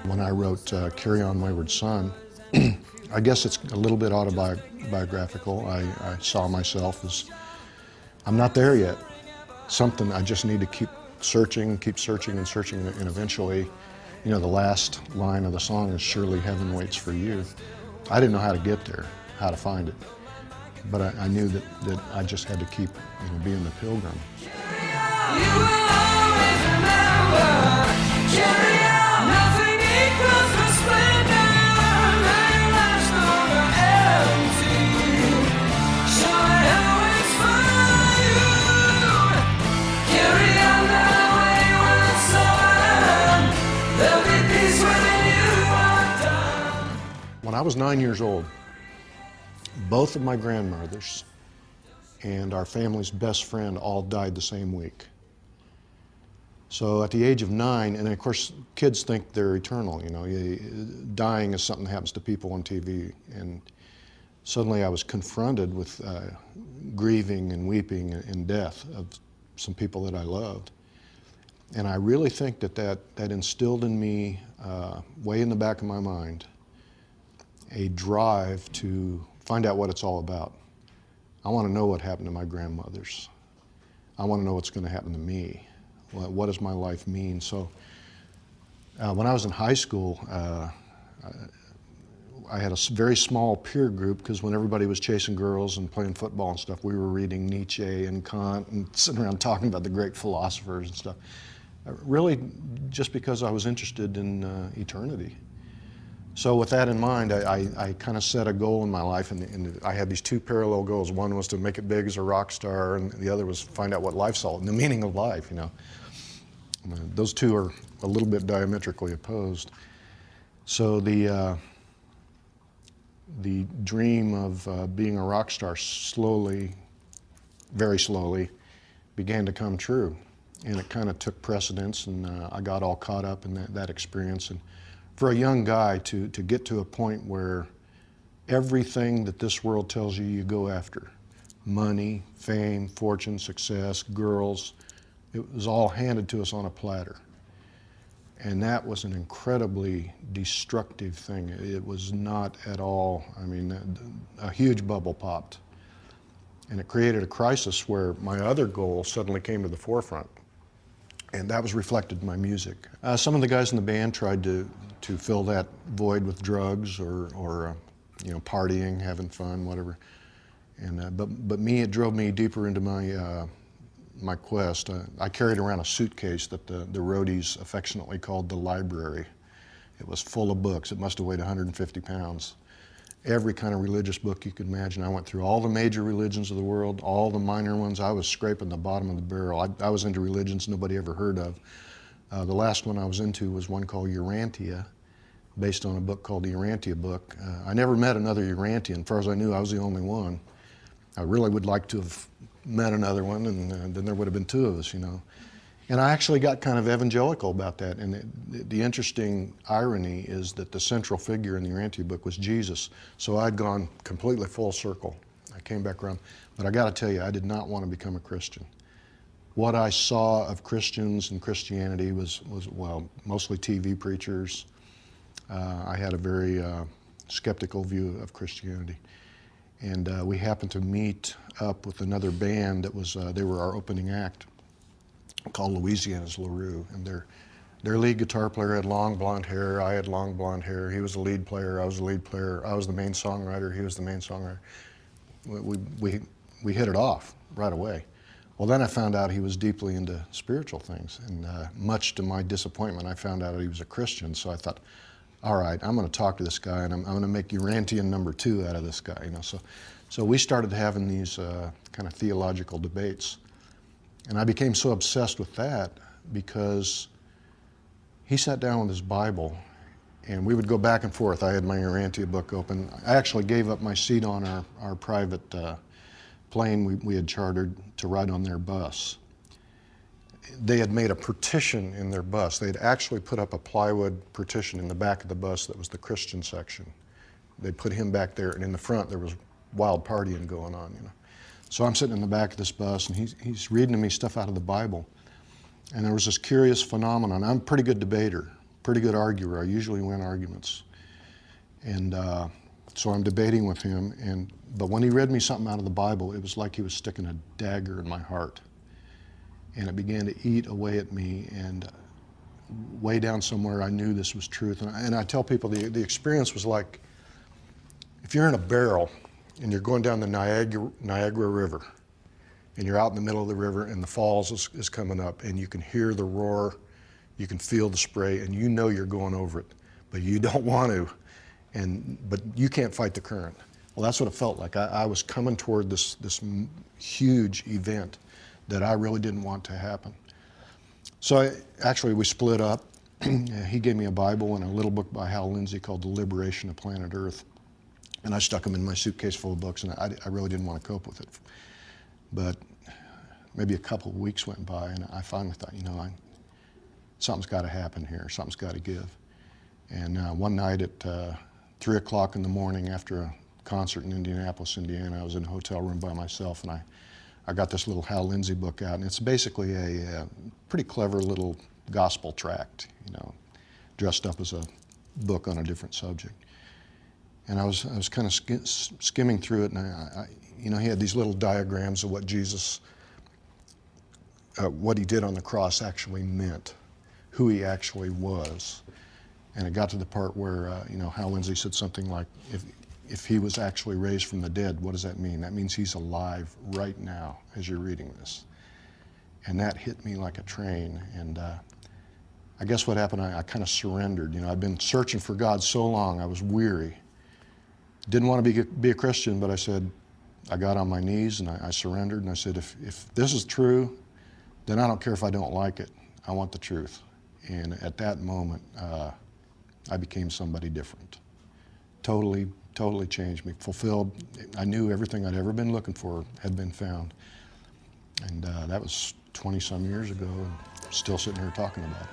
When I wrote Carry On Wayward Son, I guess it's a little bit autobiographical. I saw myself as, I'm not there yet. Something, I just need to keep searching and searching, and eventually, you know, the last line of the song is "Surely heaven waits for you." I didn't know how to get there, how to find it, but I knew that I just had to keep, you know, being the pilgrim. You will always remember, carry on, nothing equals the splendor, my life's over empty, so I always find you, carry on that wayward son, there'll be peace when you are done. When I was 9 years old, both of my grandmothers and our family's best friend all died the same week. So at the age of 9, and of course kids think they're eternal, you know, dying is something that happens to people on TV, and suddenly I was confronted with grieving and weeping and death of some people that I loved. And I really think that instilled in me, way in the back of my mind, a drive to find out what it's all about. I want to know what happened to my grandmothers. I want to know what's going to happen to me. What does my life mean? So when I was in high school, I had a very small peer group, because when everybody was chasing girls and playing football and stuff, we were reading Nietzsche and Kant and sitting around talking about the great philosophers and stuff. Really just because I was interested in eternity. So with that in mind, I kind of set a goal in my life, and I had these two parallel goals. One was to make it big as a rock star, and the other was find out what life's all, and the meaning of life, you know. Those two are a little bit diametrically opposed. So the dream of being a rock star slowly, very slowly, began to come true. And it kind of took precedence, and I got all caught up in that experience. And for a young guy to get to a point where everything that this world tells you you go after, money, fame, fortune, success, girls, it was all handed to us on a platter. And that was an incredibly destructive thing. It was not at all, I mean, a huge bubble popped. And it created a crisis where my other goal suddenly came to the forefront. And that was reflected in my music. Some of the guys in the band tried to fill that void with drugs or you know, partying, having fun, whatever. And but me, it drove me deeper into my quest. I carried around a suitcase that the roadies affectionately called the library. It was full of books. It must have weighed 150 pounds. Every kind of religious book you could imagine. I went through all the major religions of the world, all the minor ones. I was scraping the bottom of the barrel. I was into religions nobody ever heard of. The last one I was into was one called Urantia, based on a book called the Urantia book. I never met another Urantian. As far as I knew, I was the only one. I really would like to have met another one, and then there would have been two of us, you know. And I actually got kind of evangelical about that. And the interesting irony is that the central figure in the Urantia book was Jesus. So I'd gone completely full circle. I came back around. But I got to tell you, I did not want to become a Christian. What I saw of Christians and Christianity was well, mostly TV preachers. I had a very skeptical view of Christianity. And we happened to meet up with another band that was, they were our opening act, called Louisiana's LaRue. And their lead guitar player had long blonde hair. I had long blonde hair. He was the lead player. I was the lead player. I was the main songwriter. He was the main songwriter. We hit it off right away. Well, then I found out he was deeply into spiritual things. And much to my disappointment, I found out he was a Christian. So I thought, all right, I'm going to talk to this guy, and I'm going to make Urantian number 2 out of this guy. You know, so we started having these kind of theological debates. And I became so obsessed with that because he sat down with his Bible and we would go back and forth. I had my Urantia book open. I actually gave up my seat on our private plane we had chartered to ride on their bus. They had made a partition in their bus. They had actually put up a plywood partition in the back of the bus that was the Christian section. They put him back there, and in the front there was wild partying going on, you know. So I'm sitting in the back of this bus, and he's reading to me stuff out of the Bible. And there was this curious phenomenon. I'm a pretty good debater, pretty good arguer. I usually win arguments. And so I'm debating with him, but when he read me something out of the Bible, it was like he was sticking a dagger in my heart. And it began to eat away at me, and way down somewhere I knew this was truth. And I tell people the experience was like if you're in a barrel and you're going down the Niagara River, and you're out in the middle of the river and the falls is coming up, and you can hear the roar, you can feel the spray, and you know you're going over it, but you don't want to, but you can't fight the current. Well, that's what it felt like. I was coming toward this huge event that I really didn't want to happen. So actually we split up. He gave me a Bible and a little book by Hal Lindsey called The Liberation of Planet Earth. And I stuck them in my suitcase full of books, and I really didn't want to cope with it. But maybe a couple of weeks went by, and I finally thought, you know, something's got to happen here. Something's got to give. And one night at 3 o'clock in the morning after a concert in Indianapolis, Indiana, I was in a hotel room by myself, and I got this little Hal Lindsey book out, and it's basically a pretty clever little gospel tract, you know, dressed up as a book on a different subject. And I was kind of skimming through it, and you know, he had these little diagrams of what Jesus, what he did on the cross actually meant, who he actually was. And it got to the part where, you know, Hal Lindsey said something like, if he was actually raised from the dead, what does that mean? That means he's alive right now as you're reading this. And that hit me like a train. And I guess what happened, I kind of surrendered. You know, I'd been searching for God so long, I was weary. Didn't want to be a Christian, but I said, I got on my knees and I surrendered, and I said, if this is true, then I don't care if I don't like it. I want the truth. And at that moment, I became somebody different. Totally changed me, fulfilled. I knew everything I'd ever been looking for had been found. And that was 20-some years ago, and still sitting here talking about it.